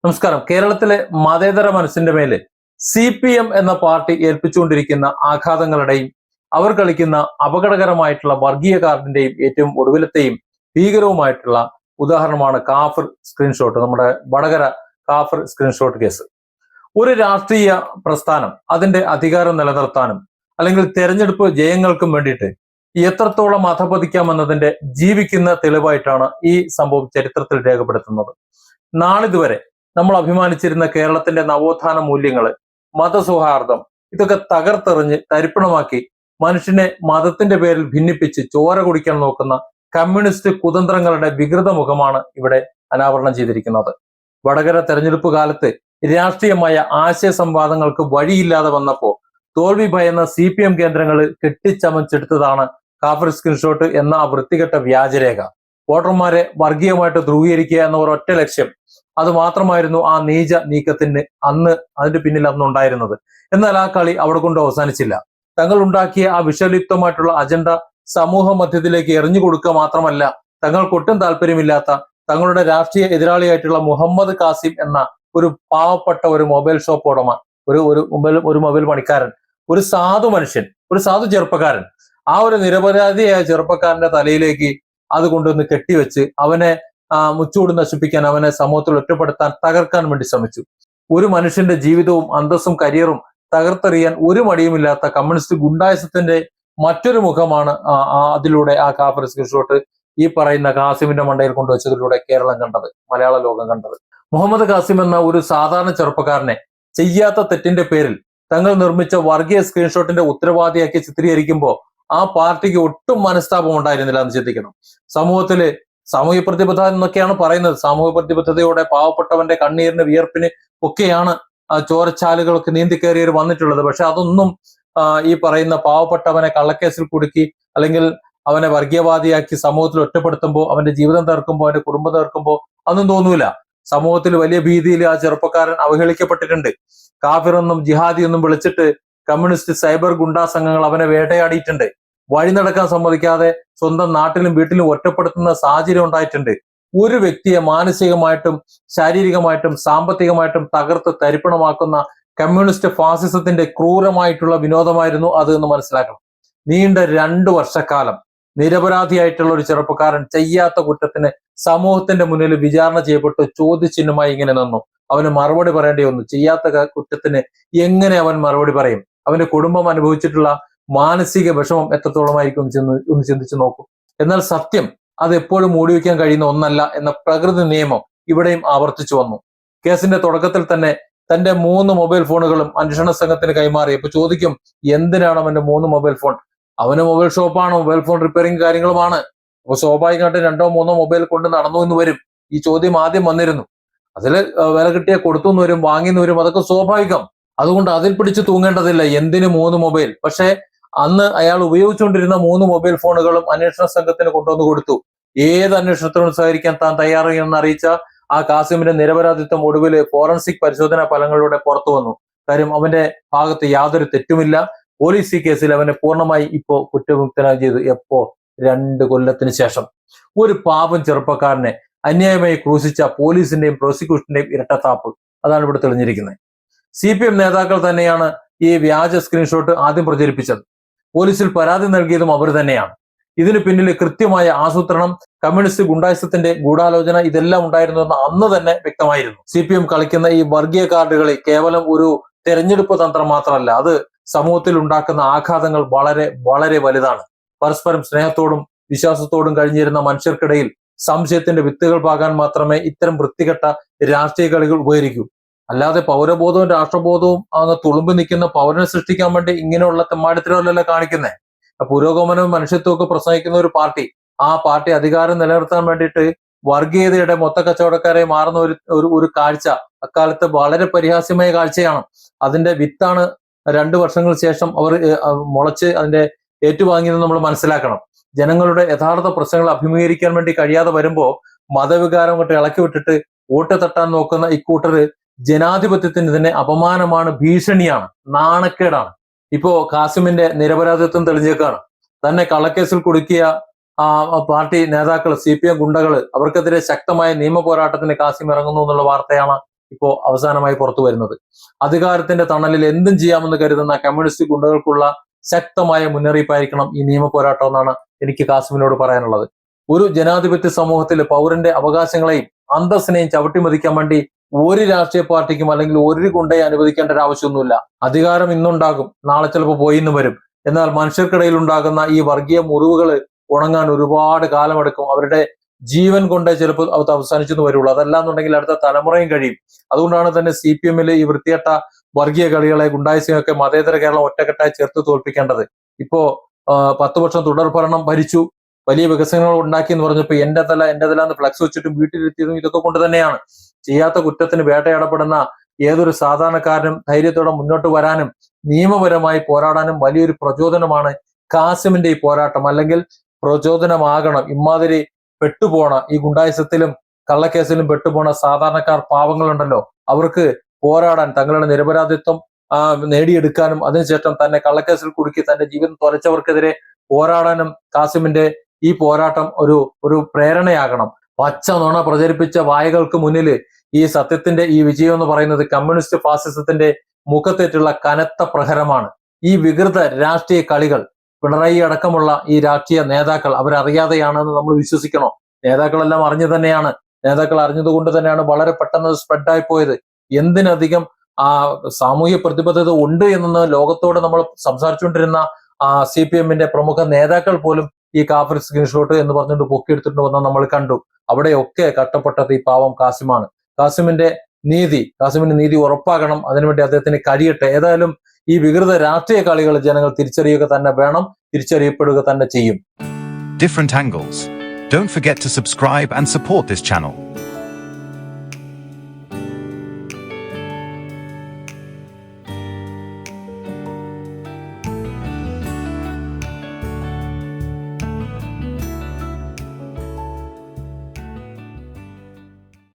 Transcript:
നമസ്കാരം. കേരളത്തിലെ മതേതര മനസ്സിന്റെ മേല് CPM എന്ന പാർട്ടി ഏൽപ്പിച്ചുകൊണ്ടിരിക്കുന്ന ആഘാതങ്ങളുടെയും അവർ കളിക്കുന്ന അപകടകരമായിട്ടുള്ള വർഗീയ കാർഡിന്റെയും ഏറ്റവും ഒടുവിലത്തെയും ഭീകരവുമായിട്ടുള്ള ഉദാഹരണമാണ് കാഫർ സ്ക്രീൻഷോട്ട്. നമ്മുടെ വടകര കാഫർ സ്ക്രീൻഷോട്ട് കേസ്. ഒരു രാഷ്ട്രീയ പ്രസ്ഥാനം അതിന്റെ അധികാരം നിലനിർത്താനും അല്ലെങ്കിൽ തെരഞ്ഞെടുപ്പ് ജയങ്ങൾക്കും വേണ്ടിയിട്ട് എത്രത്തോളം അധപതിക്കാമെന്നതിന്റെ ജീവിക്കുന്ന തെളിവായിട്ടാണ് ഈ സംഭവം ചരിത്രത്തിൽ രേഖപ്പെടുത്തുന്നത്. നാളിതുവരെ നമ്മൾ അഭിമാനിച്ചിരുന്ന കേരളത്തിന്റെ നവോത്ഥാന മൂല്യങ്ങള്, മതസൗഹാർദ്ദം, ഇതൊക്കെ തകർത്തെറിഞ്ഞ് തരിപ്പണമാക്കി മനുഷ്യനെ മതത്തിന്റെ പേരിൽ ഭിന്നിപ്പിച്ച് ചോര കുടിക്കാൻ നോക്കുന്ന കമ്മ്യൂണിസ്റ്റ് കുതന്ത്രങ്ങളുടെ വികൃത മുഖമാണ് ഇവിടെ അനാവരണം ചെയ്തിരിക്കുന്നത്. വടകര തെരഞ്ഞെടുപ്പ് കാലത്ത് രാഷ്ട്രീയമായ ആശയ സംവാദങ്ങൾക്ക് വഴിയില്ലാതെ വന്നപ്പോ തോൽവി ഭയന്ന CPM കേന്ദ്രങ്ങൾ കെട്ടിച്ചമച്ചെടുത്തതാണ് കാഫർ സ്ക്രീൻഷോട്ട് എന്ന ആ വൃത്തികെട്ട വ്യാജരേഖ. വോട്ടർമാരെ വർഗീയമായിട്ട് ധ്രുവീകരിക്കുക എന്ന ഒരൊറ്റ ലക്ഷ്യം, അത് മാത്രമായിരുന്നു ആ നീച നീക്കത്തിന് അതിന്റെ പിന്നിൽ അന്നുണ്ടായിരുന്നത്. എന്നാൽ ആ കളി അവിടെ കൊണ്ട് അവസാനിച്ചില്ല. തങ്ങൾ ഉണ്ടാക്കിയ ആ വിഷലിപ്തമായിട്ടുള്ള അജണ്ട സമൂഹ മധ്യത്തിലേക്ക് എറിഞ്ഞു കൊടുക്കുക മാത്രമല്ല, തങ്ങൾക്കൊട്ടും താല്പര്യമില്ലാത്ത തങ്ങളുടെ രാഷ്ട്രീയ എതിരാളിയായിട്ടുള്ള മുഹമ്മദ് കാസിം എന്ന ഒരു പാവപ്പെട്ട ഒരു മൊബൈൽ ഷോപ്പ് ഉടമ, ഒരു മൊബൈൽ പണിക്കാരൻ, ഒരു സാധു മനുഷ്യൻ, ഒരു സാധു ചെറുപ്പക്കാരൻ, ആ ഒരു നിരപരാധിയായ ചെറുപ്പക്കാരന്റെ തലയിലേക്ക് അത് കൊണ്ടുവന്ന് കെട്ടിവെച്ച് അവനെ മുച്ചൂട് നശിപ്പിക്കാൻ, അവനെ സമൂഹത്തിൽ ഒറ്റപ്പെടുത്താൻ, തകർക്കാൻ വേണ്ടി ശ്രമിച്ചു. ഒരു മനുഷ്യന്റെ ജീവിതവും അന്തസ്സും കരിയറും തകർത്തെറിയാൻ ഒരു മടിയുമില്ലാത്ത കമ്മ്യൂണിസ്റ്റ് ഗുണ്ടായസത്തിന്റെ മറ്റൊരു മുഖമാണ് അതിലൂടെ ആ കാഫർ സ്ക്രീൻഷോട്ട് ഈ പറയുന്ന കാസിമിന്റെ മണ്ടയിൽ കൊണ്ടുവച്ചതിലൂടെ കേരളം കണ്ടത്, മലയാള ലോകം കണ്ടത്. മുഹമ്മദ് കാസിം എന്ന ഒരു സാധാരണ ചെറുപ്പക്കാരനെ ചെയ്യാത്ത തെറ്റിന്റെ പേരിൽ തങ്ങൾ നിർമ്മിച്ച വർഗീയ സ്ക്രീൻഷോട്ടിന്റെ ഉത്തരവാദിയാക്കി ചിത്രീകരിക്കുമ്പോൾ ആ പാർട്ടിക്ക് ഒട്ടും മനസ്താപം ഉണ്ടായിരുന്നില്ല എന്ന് ചിന്തിക്കണം. സമൂഹത്തില് സാമൂഹ്യ പ്രതിബദ്ധത എന്നൊക്കെയാണ് പറയുന്നത്. സാമൂഹ്യ പ്രതിബദ്ധതയോടെ പാവപ്പെട്ടവന്റെ കണ്ണീരിന്, വിയർപ്പിന് ഒക്കെയാണ് ചോരച്ചാലുകളൊക്കെ നീന്തിക്കയറിയവർ വന്നിട്ടുള്ളത്. പക്ഷെ അതൊന്നും ഈ പറയുന്ന പാവപ്പെട്ടവനെ കള്ളക്കേസിൽ കുടുക്കി അല്ലെങ്കിൽ അവനെ വർഗീയവാദിയാക്കി സമൂഹത്തിൽ ഒറ്റപ്പെടുത്തുമ്പോൾ, അവന്റെ ജീവിതം തീർക്കുമ്പോൾ, അവന്റെ കുടുംബം തീർക്കുമ്പോൾ അതൊന്നും തോന്നൂല. സമൂഹത്തിൽ വലിയ ഭീതിയിൽ ആ ചെറുപ്പക്കാരൻ അവഹേളിക്കപ്പെട്ടിട്ടുണ്ട്. കാഫിർ എന്നും ജിഹാദി എന്നും വിളിച്ചിട്ട് കമ്മ്യൂണിസ്റ്റ് സൈബർ ഗുണ്ടാ സംഘങ്ങൾ അവനെ വേട്ടയാടിയിട്ടുണ്ട്. വഴി നടക്കാൻ സമ്മതിക്കാതെ സ്വന്തം നാട്ടിലും വീട്ടിലും ഒറ്റപ്പെടുത്തുന്ന സാഹചര്യം ഉണ്ടായിട്ടുണ്ട്. ഒരു വ്യക്തിയെ മാനസികമായിട്ടും ശാരീരികമായിട്ടും സാമ്പത്തികമായിട്ടും തകർത്ത് തരിപ്പണമാക്കുന്ന കമ്മ്യൂണിസ്റ്റ് ഫാസിസത്തിന്റെ ക്രൂരമായിട്ടുള്ള വിനോദമായിരുന്നു അത് എന്ന് മനസ്സിലാക്കണം. നീണ്ട 2 വർഷക്കാലം നിരപരാധിയായിട്ടുള്ള ഒരു ചെറുപ്പക്കാരൻ ചെയ്യാത്ത കുറ്റത്തിന് സമൂഹത്തിന്റെ മുന്നിൽ വിചാരണ ചെയ്യപ്പെട്ട് ചോദ്യചിഹ്നമായി ഇങ്ങനെ നിന്നു. അവന് മറുപടി പറയേണ്ടി വന്നു. ചെയ്യാത്ത കുറ്റത്തിന് എങ്ങനെ അവൻ മറുപടി പറയും? അവന്റെ കുടുംബം അനുഭവിച്ചിട്ടുള്ള മാനസിക വിഷമം എത്രത്തോളമായിരിക്കും ഒന്ന് ചിന്തിച്ചു നോക്കൂ. എന്നാൽ സത്യം അത് എപ്പോഴും മൂടിവെക്കാൻ കഴിയുന്ന ഒന്നല്ല എന്ന പ്രകൃതി നിയമം ഇവിടെയും ആവർത്തിച്ചു വന്നു. കേസിന്റെ തുടക്കത്തിൽ തന്നെ തന്റെ 3 മൊബൈൽ ഫോണുകളും അന്വേഷണ സംഘത്തിന് കൈമാറി. ഇപ്പൊ ചോദിക്കും, എന്തിനാണ് അവന്റെ 3 മൊബൈൽ ഫോൺ? അവന് മൊബൈൽ ഷോപ്പാണ്, മൊബൈൽ ഫോൺ റിപ്പയറിംഗ് കാര്യങ്ങളുമാണ്. അപ്പൊ സ്വാഭാവികമായിട്ട് 2 or 3 മൊബൈൽ കൊണ്ട് നടന്നു എന്ന് വരും. ഈ ചോദ്യം ആദ്യം വന്നിരുന്നു. അതില് വില കിട്ടിയ കൊടുത്തു എന്ന് വരും, വാങ്ങിന്ന് വരും, അതൊക്കെ സ്വാഭാവികം. അതുകൊണ്ട് അതിൽ പിടിച്ചു തൂങ്ങേണ്ടതില്ല എന്തിന് 3 മൊബൈൽ. പക്ഷെ അന്ന് അയാൾ ഉപയോഗിച്ചുകൊണ്ടിരുന്ന 3 മൊബൈൽ ഫോണുകളും അന്വേഷണ സംഘത്തിന് കൊണ്ടുവന്ന് കൊടുത്തു. ഏത് അന്വേഷണത്തിനോട് സഹകരിക്കാൻ താൻ തയ്യാറാണെന്ന് അറിയിച്ച ആ കാസിമിന്റെ നിരപരാധിത്വം ഒടുവിൽ ഫോറൻസിക് പരിശോധനാ ഫലങ്ങളിലൂടെ പുറത്തു വന്നു. കാര്യം അവന്റെ ഭാഗത്ത് യാതൊരു തെറ്റുമില്ല. പോലീസ് ഈ കേസിൽ അവനെ പൂർണ്ണമായി ഇപ്പോ കുറ്റമുക്തനായി ചെയ്തു. എപ്പോ? 2 കൊല്ലത്തിന് ശേഷം. ഒരു പാപം ചെറുപ്പക്കാരനെ അന്യായമായി ക്രൂശിച്ച പോലീസിന്റെയും പ്രോസിക്യൂഷന്റെയും ഇരട്ടത്താപ്പ് അതാണ് ഇവിടെ തെളിഞ്ഞിരിക്കുന്നത്. CPM നേതാക്കൾ തന്നെയാണ് ഈ വ്യാജ സ്ക്രീൻഷോട്ട് ആദ്യം പ്രചരിപ്പിച്ചത്. പോലീസിൽ പരാതി നൽകിയതും അവർ തന്നെയാണ്. ഇതിന് പിന്നിൽ കൃത്യമായ ആസൂത്രണം, കമ്മ്യൂണിസ്റ്റ് ഗുണ്ടായുസത്തിന്റെ ഗൂഢാലോചന ഇതെല്ലാം ഉണ്ടായിരുന്നുവെന്ന് അന്ന് തന്നെ വ്യക്തമായിരുന്നു. CPM കളിക്കുന്ന ഈ വർഗീയ കാർഡുകളെ കേവലം ഒരു തെരഞ്ഞെടുപ്പ് തന്ത്രം മാത്രമല്ല, അത് സമൂഹത്തിൽ ഉണ്ടാക്കുന്ന ആഘാതങ്ങൾ വളരെ വളരെ വലുതാണ്. പരസ്പരം സ്നേഹത്തോടും വിശ്വാസത്തോടും കഴിഞ്ഞിരുന്ന മനുഷ്യർക്കിടയിൽ സംശയത്തിന്റെ വിത്തുകൾ പാകാൻ മാത്രമേ ഇത്തരം വൃത്തികെട്ട രാഷ്ട്രീയ കളികൾ ഉപകരിക്കൂ. അല്ലാതെ പൗരബോധവും രാഷ്ട്രബോധവും അങ്ങ് തുളുമ്പി നിൽക്കുന്ന പൗരനെ സൃഷ്ടിക്കാൻ വേണ്ടി ഇങ്ങനെയുള്ള തെമ്മാടിത്തരമല്ലല്ലോ കാണിക്കുന്നത്. പുരോഗമനവും മനുഷ്യത്വവും ഒക്കെ പ്രസംഗിക്കുന്ന ഒരു പാർട്ടി, ആ പാർട്ടി അധികാരം നിലനിർത്താൻ വേണ്ടിയിട്ട് വർഗീയതയുടെ മൊത്ത കച്ചവടക്കാരെ മാറുന്ന ഒരു കാഴ്ച അക്കാലത്ത് വളരെ പരിഹാസ്യമായ കാഴ്ചയാണ്. അതിന്റെ വിത്താണ് 2 വർഷങ്ങൾക്ക് ശേഷം അവർ മുളച്ച് അതിന്റെ ഏറ്റുവാങ്ങിയെന്ന് നമ്മൾ മനസ്സിലാക്കണം. ജനങ്ങളുടെ യഥാർത്ഥ പ്രശ്നങ്ങൾ അഭിമുഖീകരിക്കാൻ വേണ്ടി കഴിയാതെ വരുമ്പോൾ മതവികാരം കൊണ്ട് ഇളക്കി വിട്ടിട്ട് വോട്ട് തട്ടാൻ നോക്കുന്ന ഇക്കൂട്ടര് ജനാധിപത്യത്തിന് തന്നെ അപമാനമാണ്, ഭീഷണിയാണ്, നാണക്കേടാണ്. ഇപ്പോ കാസിമിന്റെ നിരപരാധിത്വം തെളിഞ്ഞേക്കാണ്. തന്നെ കള്ളക്കേസിൽ കുടുക്കിയ പാർട്ടി നേതാക്കൾ, CPM ഗുണ്ടകള്, അവർക്കെതിരെ ശക്തമായ നിയമ പോരാട്ടത്തിന് കാസിം ഇറങ്ങുന്നു എന്നുള്ള വാർത്തയാണ് ഇപ്പോ അവസാനമായി പുറത്തു വരുന്നത്. അധികാരത്തിന്റെ തണലിൽ എന്തും ചെയ്യാമെന്ന് കരുതുന്ന കമ്മ്യൂണിസ്റ്റ് ഗുണ്ടകൾക്കുള്ള ശക്തമായ മുന്നറിയിപ്പായിരിക്കണം ഈ നിയമ പോരാട്ടം എന്നാണ് എനിക്ക് കാസിമിനോട് പറയാനുള്ളത്. ഒരു ജനാധിപത്യ സമൂഹത്തിൽ പൗരന്റെ അവകാശങ്ങളെയും അന്തസ്സിനെയും ചവിട്ടിമതിക്കാൻ വേണ്ടി ഒരു രാഷ്ട്രീയ പാർട്ടിക്കും അല്ലെങ്കിൽ ഒരു ഗുണ്ടയെ അനുവദിക്കേണ്ട ഒരു ആവശ്യമൊന്നുമില്ല. അധികാരം ഇന്നുണ്ടാകും, നാളെ ചിലപ്പോൾ പോയിന്ന് വരും. എന്നാൽ മനുഷ്യർക്കിടയിൽ ഉണ്ടാകുന്ന ഈ വർഗീയ മുറിവുകൾ ഉണങ്ങാൻ ഒരുപാട് കാലമെടുക്കും. അവരുടെ ജീവൻ കൊണ്ടേ ചിലപ്പോൾ അത് അവസാനിച്ചെന്ന് വരുള്ളൂ. അതല്ലാന്നുണ്ടെങ്കിൽ അടുത്ത തലമുറയും കഴിയും. അതുകൊണ്ടാണ് തന്നെ CPM ഈ വൃത്തികെട്ട വർഗീയ കളികളെ, ഗുണ്ടായിസമൊക്കെ മതേതര കേരളം ഒറ്റക്കെട്ടായി ചേർത്ത് തോൽപ്പിക്കേണ്ടത്. ഇപ്പോ 10 വർഷം തുടർ ഭരണം ഭരിച്ചു, വലിയ വികസനങ്ങൾ ഉണ്ടാക്കി എന്ന് പറഞ്ഞപ്പോ എന്റെ തല എന്ന് ഫ്ലക്സ് വെച്ചിട്ടും വീട്ടിലെത്തിയതും ഇതൊക്കെ കൊണ്ട് തന്നെയാണ്. ചെയ്യാത്ത കുറ്റത്തിന് വേട്ടയാടപ്പെടുന്ന ഏതൊരു സാധാരണക്കാരനും ധൈര്യത്തോടെ മുന്നോട്ട് വരാനും നിയമപരമായി പോരാടാനും വലിയൊരു പ്രചോദനമാണ് കാസിമിന്റെ ഈ പോരാട്ടം. അല്ലെങ്കിൽ പ്രചോദനമാകണം. ഇമാതിരി പെട്ടുപോണ ഈ ഗുണ്ടായിസത്തിലും കള്ളക്കേസിലും പെട്ടുപോണ സാധാരണക്കാർ പാവങ്ങളുണ്ടല്ലോ, അവർക്ക് പോരാടാൻ, തങ്ങളുടെ നിരപരാധിത്വം നേടിയെടുക്കാനും അതിനുശേഷം തന്നെ കള്ളക്കേസിൽ കുടുക്കി തന്റെ ജീവിതം തുലച്ചവർക്കെതിരെ പോരാടാനും കാസിമിന്റെ ഈ പോരാട്ടം ഒരു പ്രേരണയാകണം. പച്ച നുണ പ്രചരിപ്പിച്ച വായകൾക്ക് മുന്നിൽ ഈ സത്യത്തിന്റെ ഈ വിജയം എന്ന് പറയുന്നത് കമ്മ്യൂണിസ്റ്റ് ഫാസിസത്തിന്റെ മുഖത്തേറ്റുള്ള കനത്ത പ്രഹരമാണ്. ഈ വികൃത രാഷ്ട്രീയ കളികൾ പിണറായി അടക്കമുള്ള ഈ രാഷ്ട്രീയ നേതാക്കൾ അവരറിയാതെയാണെന്ന് നമ്മൾ വിശ്വസിക്കണോ? നേതാക്കളെല്ലാം അറിഞ്ഞു തന്നെയാണ്. നേതാക്കൾ അറിഞ്ഞതുകൊണ്ട് തന്നെയാണ് വളരെ പെട്ടെന്ന് സ്പ്രെഡായി പോയത്. എന്തിനധികം സാമൂഹ്യ പ്രതിബദ്ധത ഉണ്ട് എന്ന് ലോകത്തോട് നമ്മൾ സംസാരിച്ചുകൊണ്ടിരുന്ന CPM പ്രമുഖ നേതാക്കൾ പോലും ഈ കാഫർ സ്ക്രീൻഷോട്ട് എന്ന് പറഞ്ഞുകൊണ്ട് പൊക്കിയെടുത്തിട്ട് വന്ന് നമ്മൾ കണ്ടു. അവിടെയൊക്കെ കട്ടപ്പെട്ടത് ഈ പാവം കാസിമാണ്. കാസിമിന്റെ നീതി ഉറപ്പാകണം. അതിനുവേണ്ടി അദ്ദേഹത്തിന് കഴിയട്ടെ. ഏതായാലും ഈ വികൃത രാഷ്ട്രീയ കളികൾ ജനങ്ങൾ തിരിച്ചറിയുക തന്നെ വേണം, തിരിച്ചറിയപ്പെടുക തന്നെ ചെയ്യും. Different angles. Don't forget to subscribe and support this channel.